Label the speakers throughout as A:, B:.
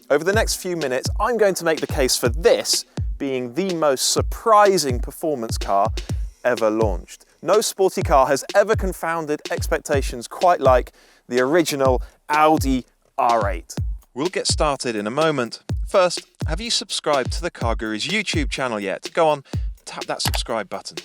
A: Over the next few minutes, I'm going to make the case for this being the most surprising performance car ever launched. No sporty car has ever confounded expectations quite like the original Audi R8. We'll get started in a moment. First, have you subscribed to the CarGurus YouTube channel yet? Go on, tap that subscribe button.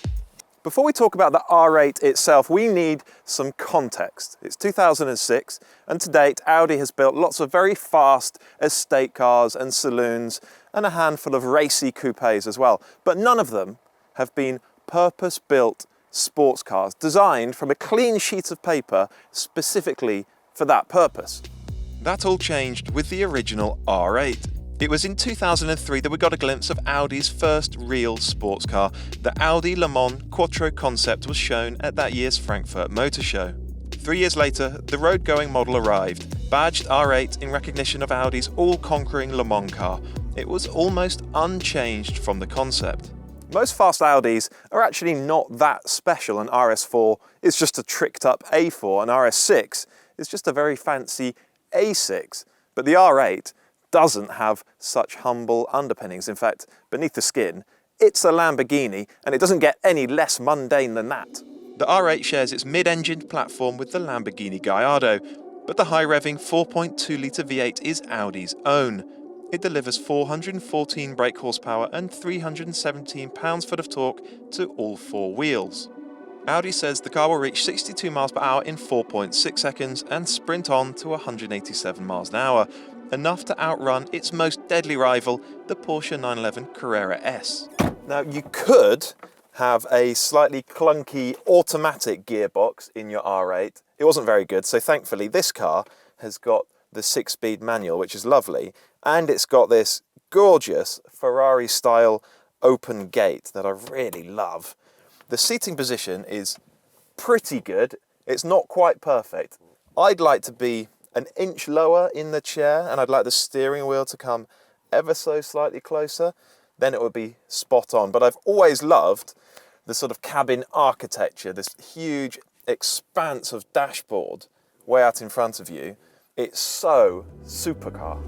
A: Before we talk about the R8 itself, we need some context. It's 2006, and to date, Audi has built lots of very fast estate cars and saloons, and a handful of racy coupes as well. But none of them have been purpose-built sports cars, designed from a clean sheet of paper specifically for that purpose. That all changed with the original R8. It was in 2003 that we got a glimpse of Audi's first real sports car. The Audi Le Mans Quattro concept was shown at that year's Frankfurt Motor Show. 3 years later, the road-going model arrived, badged R8 in recognition of Audi's all-conquering Le Mans car. It was almost unchanged from the concept. Most fast Audis are actually not that special. An RS4 is just a tricked-up A4, and RS6 is just a very fancy A6. But the R8 doesn't have such humble underpinnings. In fact, beneath the skin, it's a Lamborghini, and it doesn't get any less mundane than that. The R8 shares its mid-engined platform with the Lamborghini Gallardo, but the high-revving 4.2-litre V8 is Audi's own. It delivers 414 brake horsepower and 317 pounds-foot of torque to all four wheels. Audi says the car will reach 62 miles per hour in 4.6 seconds and sprint on to 187 miles an hour, enough to outrun its most deadly rival, the Porsche 911 Carrera S. Now, you could have a slightly clunky automatic gearbox in your R8. It wasn't very good, so thankfully this car has got the 6-speed manual, which is lovely, and it's got this gorgeous Ferrari-style open gate that I really love. The seating position is pretty good. It's not quite perfect. I'd like to be an inch lower in the chair, and I'd like the steering wheel to come ever so slightly closer. Then it would be spot on. But I've always loved the sort of cabin architecture, this huge expanse of dashboard way out in front of you. It's so supercar.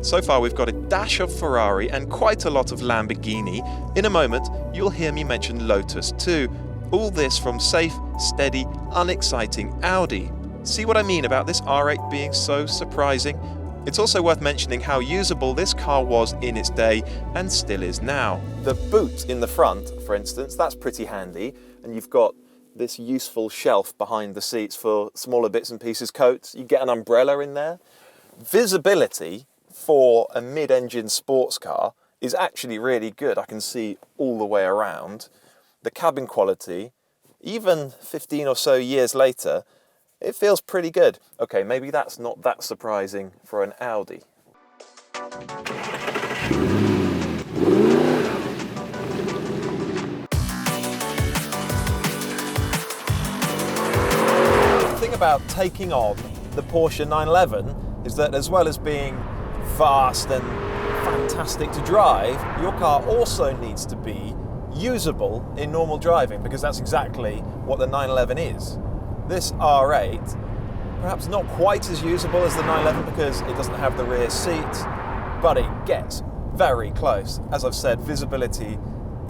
A: So far we've got a dash of Ferrari and quite a lot of Lamborghini. In a moment, you'll hear me mention Lotus too. All this from safe, steady, unexciting Audi. See what I mean about this R8 being so surprising? It's also worth mentioning how usable this car was in its day and still is now. The boot in the front, for instance, that's pretty handy, and you've got this useful shelf behind the seats for smaller bits and pieces, coats. You get an umbrella in there. Visibility for a mid-engine sports car is actually really good. I can see all the way around. The cabin quality, even 15 or so years later, it feels pretty good. Okay, maybe that's not that surprising for an Audi. The thing about taking on the Porsche 911 is that as well as being fast and fantastic to drive, your car also needs to be usable in normal driving, because that's exactly what the 911 is. This R8, perhaps not quite as usable as the 911 because it doesn't have the rear seats, but it gets very close. As I've said, visibility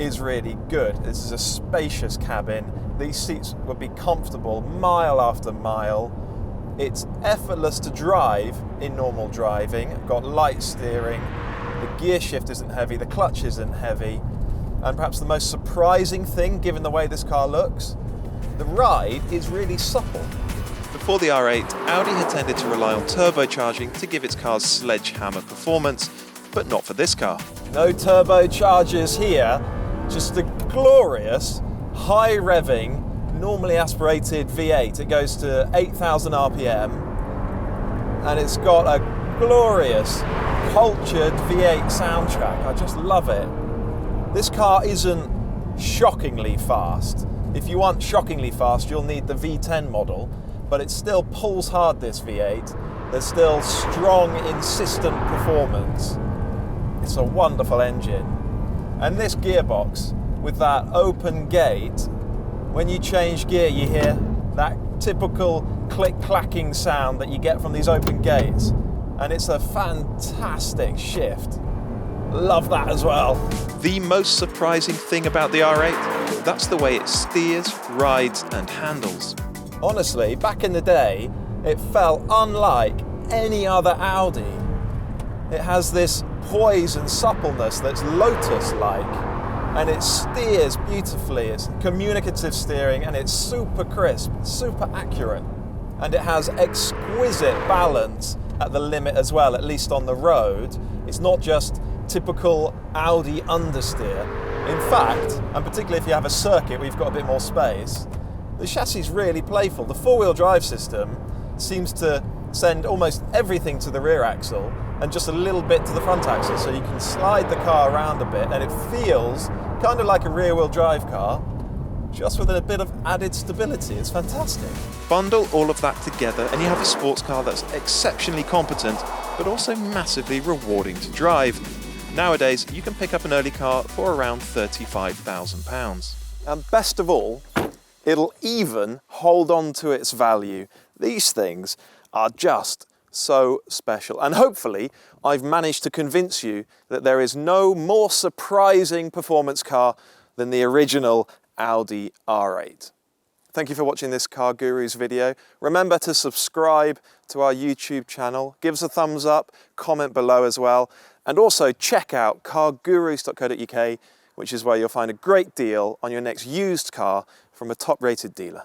A: is really good. This is a spacious cabin. These seats would be comfortable mile after mile. It's effortless to drive in normal driving. Got light steering, the gear shift isn't heavy, the clutch isn't heavy, and perhaps the most surprising thing, given the way this car looks, the ride is really supple. Before the R8, Audi had tended to rely on turbocharging to give its cars sledgehammer performance, but not for this car. No turbochargers here, just a glorious, high-revving, normally aspirated V8. It goes to 8,000 RPM, and it's got a glorious, cultured V8 soundtrack. I just love it. This car isn't shockingly fast. If you want shockingly fast, you'll need the V10 model, but it still pulls hard, this V8. There's still strong, insistent performance. It's a wonderful engine. And this gearbox, with that open gate, when you change gear, you hear that typical click-clacking sound that you get from these open gates. and it's a fantastic shift. Love that as well. The most surprising thing about the R8, that's the way it steers, rides and handles. Honestly, back in the day, it felt unlike any other Audi. It has this poise and suppleness that's Lotus-like, and it steers beautifully. It's communicative steering, and it's super crisp, super accurate. And it has exquisite balance at the limit as well, at least on the road. It's not just typical Audi understeer. In fact, and particularly if you have a circuit where you've got a bit more space, the chassis is really playful. The four-wheel drive system seems to send almost everything to the rear axle and just a little bit to the front axle, so you can slide the car around a bit, and it feels kind of like a rear-wheel drive car, just with a bit of added stability. It's fantastic. Bundle all of that together and you have a sports car that's exceptionally competent, but also massively rewarding to drive. Nowadays, you can pick up an early car for around £35,000. And best of all, it'll even hold on to its value. These things are just so special. And hopefully, I've managed to convince you that there is no more surprising performance car than the original Audi R8. Thank you for watching this Car Gurus video. Remember to subscribe to our YouTube channel, give us a thumbs up, comment below as well, and also check out cargurus.co.uk, which is where you'll find a great deal on your next used car from a top-rated dealer.